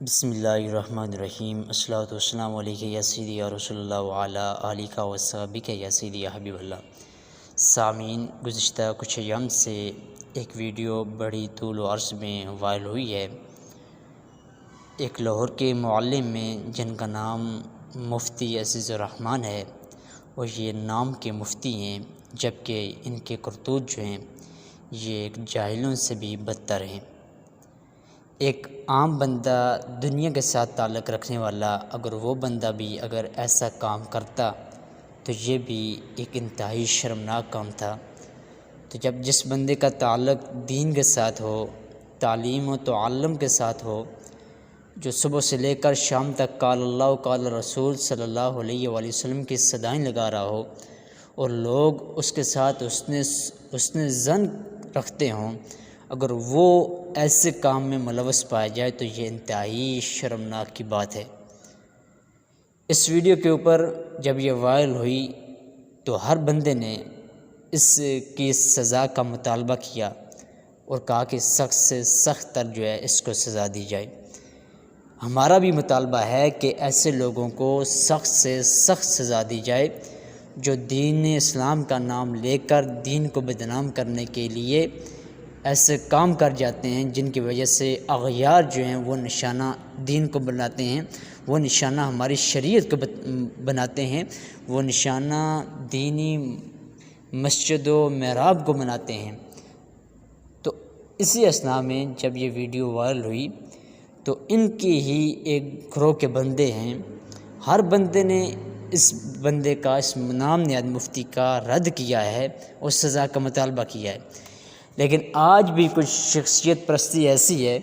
بسم اللہ الرحمن الرحیم۔ الصلاۃ والسلام علیکہ یا سیدی یا رسول اللہ وعلی آلہ و صحبہ یا سیدی یا حبیب اللہ۔ سامعین، گزشتہ کچھ ایام سے ایک ویڈیو بڑی طول و عرض میں وائرل ہوئی ہے۔ ایک لاہور کے معلم میں جن کا نام مفتی عزیز الرحمن ہے، اور یہ نام کے مفتی ہیں، جبکہ ان کے کرتوت جو ہیں یہ ایک جاہلوں سے بھی بدتر ہیں۔ ایک عام بندہ دنیا کے ساتھ تعلق رکھنے والا اگر وہ بندہ بھی اگر ایسا کام کرتا تو یہ بھی ایک انتہائی شرمناک کام تھا۔ تو جب جس بندے کا تعلق دین کے ساتھ ہو، تعلیم و تعلم کے ساتھ ہو، جو صبح سے لے کر شام تک قال اللہ قال رسول صلی اللہ علیہ وآلہ وسلم کی صدائیں لگا رہا ہو، اور لوگ اس کے ساتھ حسن ظن رکھتے ہوں، اگر وہ ایسے کام میں ملوث پایا جائے تو یہ انتہائی شرمناک کی بات ہے۔ اس ویڈیو کے اوپر جب یہ وائرل ہوئی تو ہر بندے نے اس کی سزا کا مطالبہ کیا اور کہا کہ سخت سے سخت تر جو ہے اس کو سزا دی جائے۔ ہمارا بھی مطالبہ ہے کہ ایسے لوگوں کو سخت سے سخت سزا دی جائے جو دین اسلام کا نام لے کر دین کو بدنام کرنے کے لیے ایسے کام کر جاتے ہیں، جن کی وجہ سے اغیار جو ہیں وہ نشانہ دین کو بناتے ہیں، وہ نشانہ ہماری شریعت کو بناتے ہیں، وہ نشانہ دینی مسجد و محراب کو بناتے ہیں۔ تو اسی اثناء میں جب یہ ویڈیو وائرل ہوئی تو ان کی ہی ایک گروہ کے بندے ہیں، ہر بندے نے اس بندے کا، اس نام نہاد مفتی کا رد کیا ہے اور سزا کا مطالبہ کیا ہے۔ لیکن آج بھی کچھ شخصیت پرستی ایسی ہے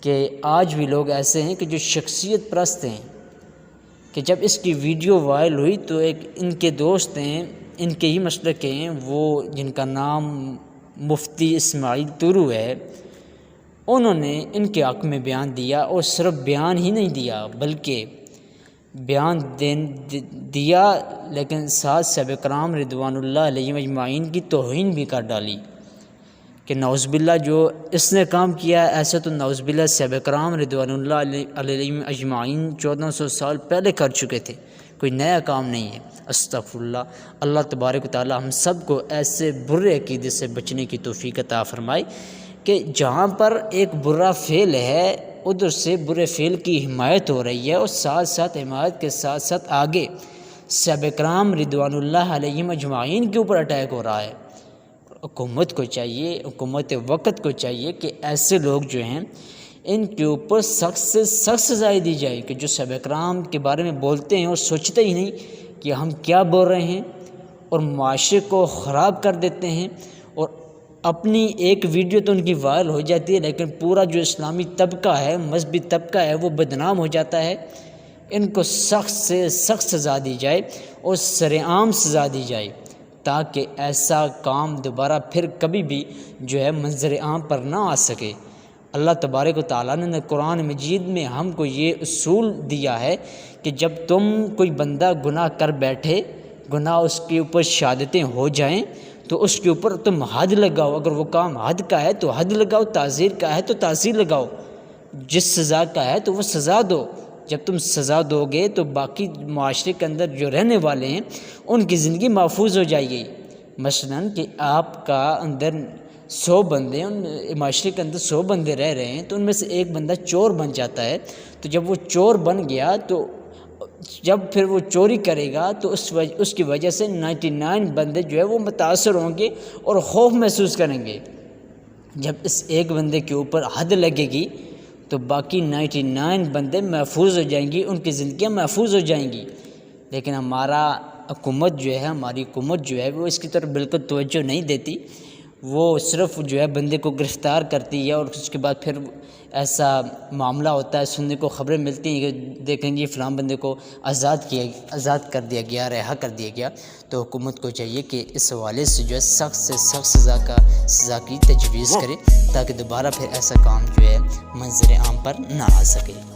کہ آج بھی لوگ ایسے ہیں کہ جو شخصیت پرست ہیں، کہ جب اس کی ویڈیو وائرل ہوئی تو ایک ان کے دوست ہیں، ان کے ہی مسلک کے ہیں، وہ جن کا نام مفتی اسماعیل طورو ہے، انہوں نے ان کے حق میں بیان دیا، اور صرف بیان ہی نہیں دیا بلکہ بیان دیا لیکن ساتھ صحابہ کرام رضوان اللہ علیہم اجمعین کی توہین بھی کر ڈالی کہ نعوذ باللہ جو اس نے کام کیا ہے ایسا تو نعوذ باللہ صحابہ کرام رضوان اللہ علیہم اجمعین 1400 سال پہلے کر چکے تھے، کوئی نیا کام نہیں ہے۔ استغفر اللہ۔ اللہ تبارک و تعالی ہم سب کو ایسے برے عقیدے سے بچنے کی توفیق عطا فرمائے کہ جہاں پر ایک برا فعل ہے ادھر سے برے فعل کی حمایت ہو رہی ہے، اور ساتھ ساتھ حمایت کے ساتھ ساتھ آگے صحابہ کرام رضوان اللہ علیہم اجمعین کے اوپر اٹیک ہو رہا ہے۔ حکومت کو چاہیے، حکومت وقت کو چاہیے کہ ایسے لوگ جو ہیں ان کے اوپر سخت سے سخت سزائیں دی جائے، کہ جو صحابہ کرام کے بارے میں بولتے ہیں اور سوچتے ہی نہیں کہ ہم کیا بول رہے ہیں، اور معاشرے کو خراب کر دیتے ہیں، اور اپنی ایک ویڈیو تو ان کی وائرل ہو جاتی ہے لیکن پورا جو اسلامی طبقہ ہے، مذہبی طبقہ ہے، وہ بدنام ہو جاتا ہے۔ ان کو سخت سے سخت سزا دی جائے اور سرعام سزا دی جائے تاکہ ایسا کام دوبارہ پھر کبھی بھی جو ہے منظر عام پر نہ آ سکے۔ اللہ تبارک و تعالیٰ نے قرآن مجید میں ہم کو یہ اصول دیا ہے کہ جب تم کوئی بندہ گناہ کر بیٹھے، گناہ اس کے اوپر شہادتیں ہو جائیں تو اس کے اوپر تم حد لگاؤ، اگر وہ کام حد کا ہے تو حد لگاؤ، تعزیر کا ہے تو تعزیر لگاؤ، جس سزا کا ہے تو وہ سزا دو۔ جب تم سزا دو گے تو باقی معاشرے کے اندر جو رہنے والے ہیں ان کی زندگی محفوظ ہو جائے گی۔ مثلاً کہ آپ کا اندر 100 بندے، ان معاشرے کے اندر 100 بندے رہ رہے ہیں تو ان میں سے ایک بندہ چور بن جاتا ہے، تو جب وہ چور بن گیا تو جب پھر وہ چوری کرے گا تو اس کی وجہ سے 99 بندے جو ہے وہ متاثر ہوں گے اور خوف محسوس کریں گے۔ جب اس ایک بندے کے اوپر حد لگے گی تو باقی 99 بندے محفوظ ہو جائیں گی، ان کی زندگیاں محفوظ ہو جائیں گی۔ لیکن ہماری حکومت جو ہے وہ اس کی طرف بالکل توجہ نہیں دیتی، وہ صرف جو ہے بندے کو گرفتار کرتی ہے، اور اس کے بعد پھر ایسا معاملہ ہوتا ہے، سننے کو خبریں ملتی ہیں کہ دیکھیں گے فلاں بندے کو آزاد کر دیا گیا، رہا کر دیا گیا۔ تو حکومت کو چاہیے کہ اس حوالے سے جو ہے سخت سے سخت سزا کی تجویز کرے تاکہ دوبارہ پھر ایسا کام جو ہے منظر عام پر نہ آ سکے۔